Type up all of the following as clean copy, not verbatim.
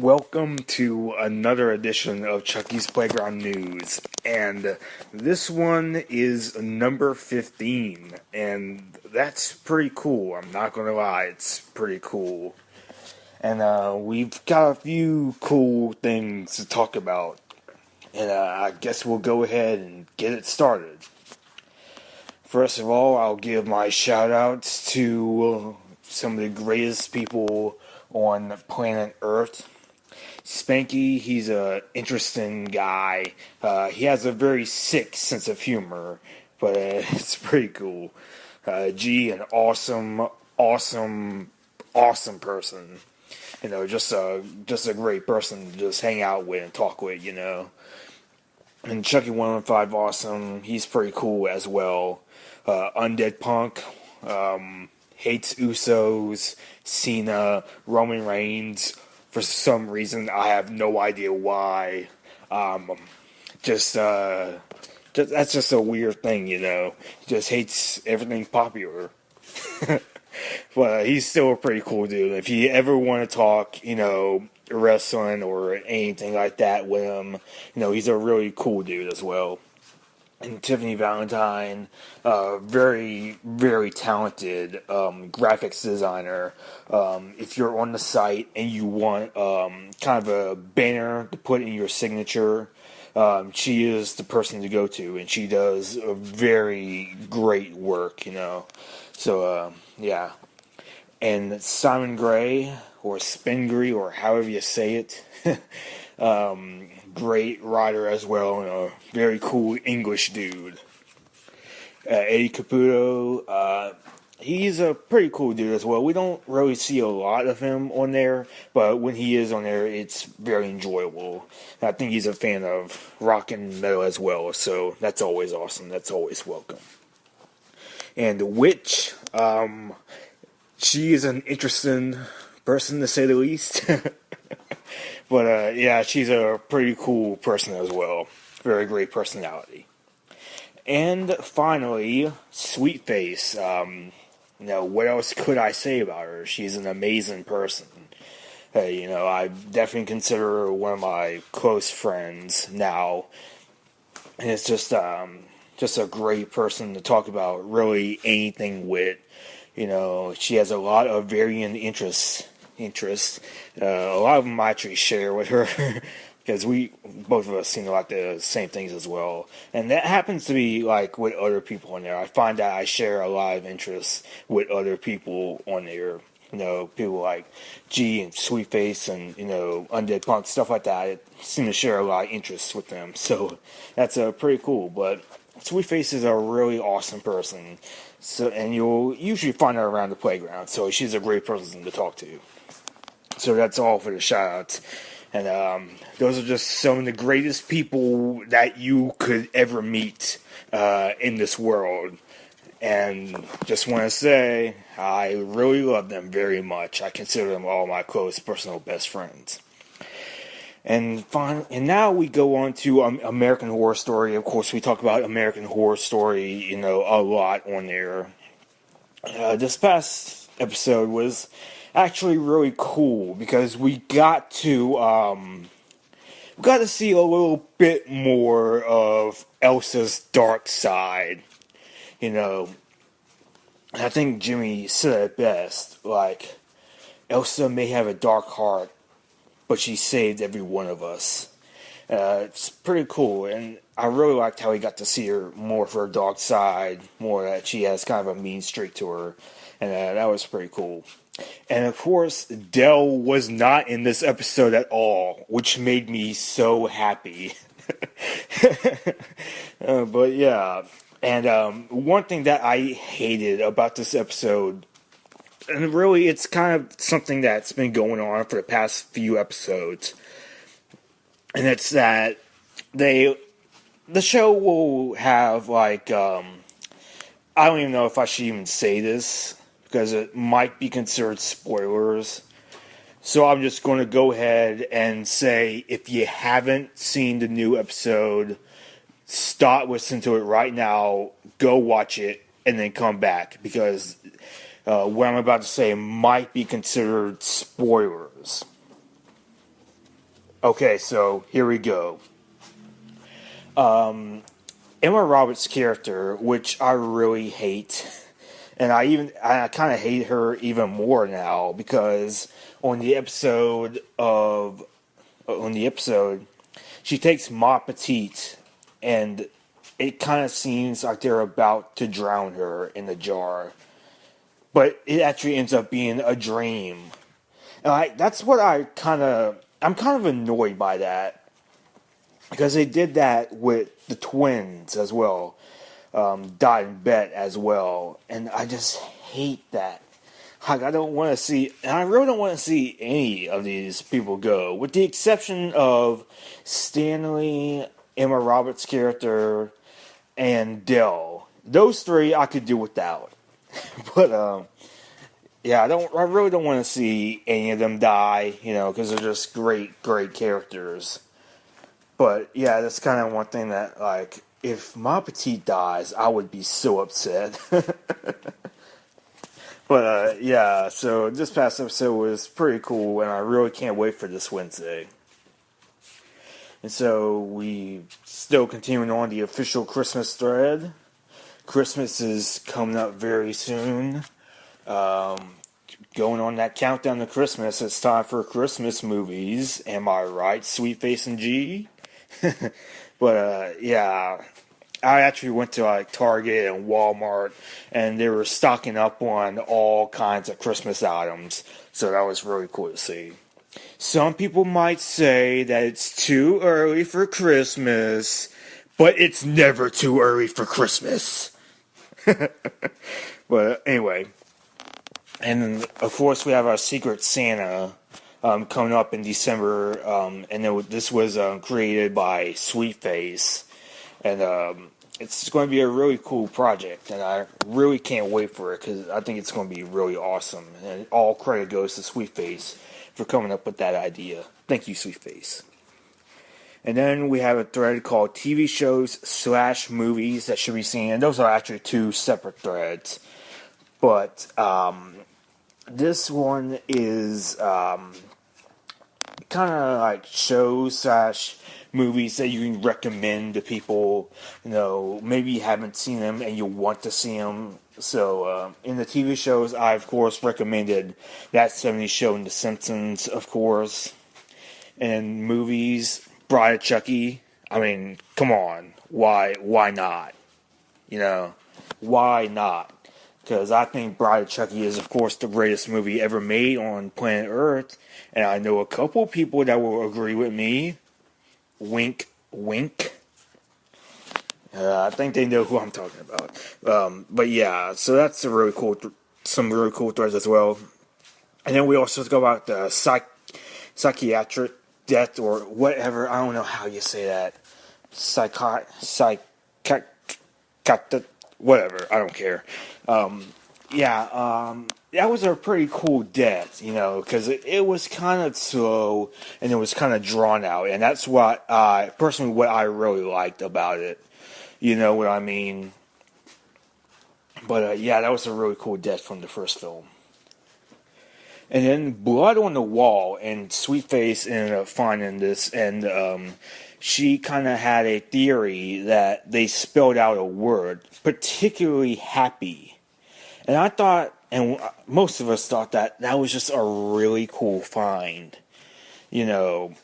Welcome to another edition of Chucky's Playground News, and this one is number 15, and that's pretty cool. I'm not gonna lie, it's pretty cool. And we've got a few cool things to talk about, and I guess we'll go ahead and get it started. First of all, I'll give my shout outs to some of the greatest people on planet Earth. Spanky, he's a interesting guy. He has a very sick sense of humor, but it's pretty cool. G, an awesome person. Just a great person to just hang out with and talk with. And Chucky 115, awesome. He's pretty cool as well. Undead Punk, hates Usos, Cena, Roman Reigns. For some reason, I have no idea why. Just that's just a weird thing, He just hates everything popular. But he's still a pretty cool dude. If you ever want to talk, wrestling or anything like that with him, he's a really cool dude as well. And Tiffany Valentine, very, very talented graphics designer. If you're on the site and you want kind of a banner to put in your signature, she is the person to go to, and she does a very great work, So, yeah. And Simon Gray, or Spengry, or however you say it, great writer as well, and a very cool English dude. Eddie Caputo, he's a pretty cool dude as well. We don't really see a lot of him on there, but when he is on there, it's very enjoyable. I think he's a fan of rock and metal as well, so that's always awesome. That's always welcome. And the Witch, she is an interesting person to say the least. But, yeah, she's a pretty cool person as well. Very great personality. And finally, Sweetface. What else could I say about her? She's an amazing person. I definitely consider her one of my close friends now. And it's just a great person to talk about really anything with. She has a lot of varying interests. A lot of them I actually share with her because we both of us seem to like the same things as well, and that happens to be like with other people on there. I find that I share a lot of interests with other people on there. People like G and Sweetface and Undead Punk, stuff like that. I seem to share a lot of interests with them, so that's pretty cool. But Sweetface is a really awesome person. So, and you'll usually find her around the playground, so she's a great person to talk to. So that's all for the shout-outs. And those are just some of the greatest people that you could ever meet in this world. And just want to say, I really love them very much. I consider them all my close personal best friends. And now we go on to American Horror Story. Of course, we talk about American Horror Story, a lot on there. This past episode was actually really cool because we got to see a little bit more of Elsa's dark side. I think Jimmy said it best. Like, Elsa may have a dark heart, but she saved every one of us. It's pretty cool, and I really liked how we got to see her more of her dark side, more that she has kind of a mean streak to her, and that was pretty cool. And of course, Dell was not in this episode at all, which made me so happy. But yeah, and one thing that I hated about this episode, and really it's kind of something that's been going on for the past few episodes, and it's that the show will have like, I don't even know if I should even say this, because it might be considered spoilers. So I'm just going to go ahead and say, if you haven't seen the new episode, stop listening to it right now, go watch it, and then come back, because what I'm about to say might be considered spoilers. Okay, so here we go. Emma Roberts' character, which I really hate, and I kind of hate her even more now because on the episode she takes Ma Petite, and it kind of seems like they're about to drown her in the jar, but it actually ends up being a dream. And that's what I'm kind of annoyed by that. Because they did that with the twins as well. Dot and Bet as well. And I just hate that. Like, I don't want to see, and I really don't want to see any of these people go. With the exception of Stanley, Emma Roberts' character, and Dell. Those three I could do without. But, yeah, I really don't want to see any of them die, because they're just great, great characters. But, yeah, that's kind of one thing that, like, if Ma Petite dies, I would be so upset. But, yeah, so this past episode was pretty cool, and I really can't wait for this Wednesday. And so, we still continuing on the official Christmas thread. Christmas is coming up very soon. Going on that countdown to Christmas, it's time for Christmas movies. Am I right, Sweet Face and G? But yeah, I actually went to like Target and Walmart, and they were stocking up on all kinds of Christmas items. So that was really cool to see. Some people might say that it's too early for Christmas, but it's never too early for Christmas. But anyway, and then of course we have our Secret Santa coming up in December, and this was created by Sweet Face, and it's going to be a really cool project, and I really can't wait for it because I think it's going to be really awesome. And all credit goes to Sweet Face for coming up with that idea. Thank you, Sweet Face. And then we have a thread called TV shows / movies that should be seen, and those are actually two separate threads. But this one is kind of like shows / movies that you can recommend to people, maybe you haven't seen them and you want to see them. So in the TV shows, I of course recommended That 70s Show and The Simpsons, of course. And movies, Bride of Chucky. I mean, come on, why not? Why not? Because I think Bride of Chucky is, of course, the greatest movie ever made on planet Earth. And I know a couple people that will agree with me. Wink, wink. I think they know who I'm talking about. But yeah, so that's a really cool, some really cool threads as well. And then we also talk about the psychiatric death or whatever. I don't know how you say that. Whatever. I don't care. That was a pretty cool death, because it was kind of slow and it was kind of drawn out, and that's what I really liked about it. You know what I mean? But that was a really cool death from the first film. And then Blood on the Wall, and Sweet Face ended up finding this, and she kind of had a theory that they spelled out a word, particularly happy. And I thought, and most of us thought that was just a really cool find, And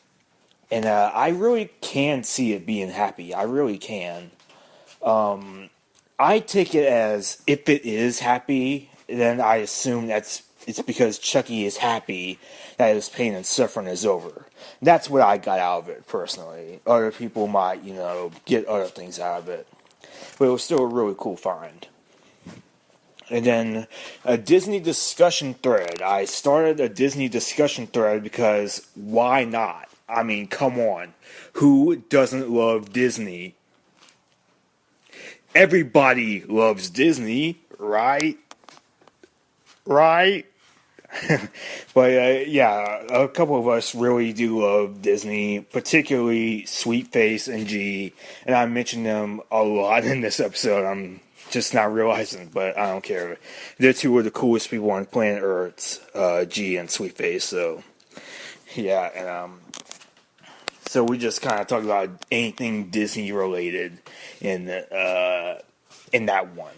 I really can see it being happy. I really can. I take it as if it is happy, then I assume it's because Chucky is happy that his pain and suffering is over. That's what I got out of it, personally. Other people might, get other things out of it. But it was still a really cool find. And then a Disney discussion thread. I started a Disney discussion thread because why not? I mean, come on. Who doesn't love Disney? Everybody loves Disney, right? Right? But a couple of us really do love Disney, particularly Sweet Face and G, and I mentioned them a lot in this episode. I'm just not realizing, but I don't care. They're two of the coolest people on planet Earth, G and Sweet Face. So yeah, and So we just kind of talked about anything Disney related in that one.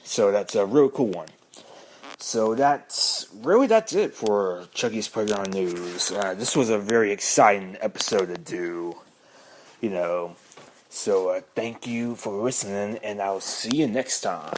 So that's a real cool one. So that's it for Chucky's Playground News. This was a very exciting episode to do, So thank you for listening, and I'll see you next time.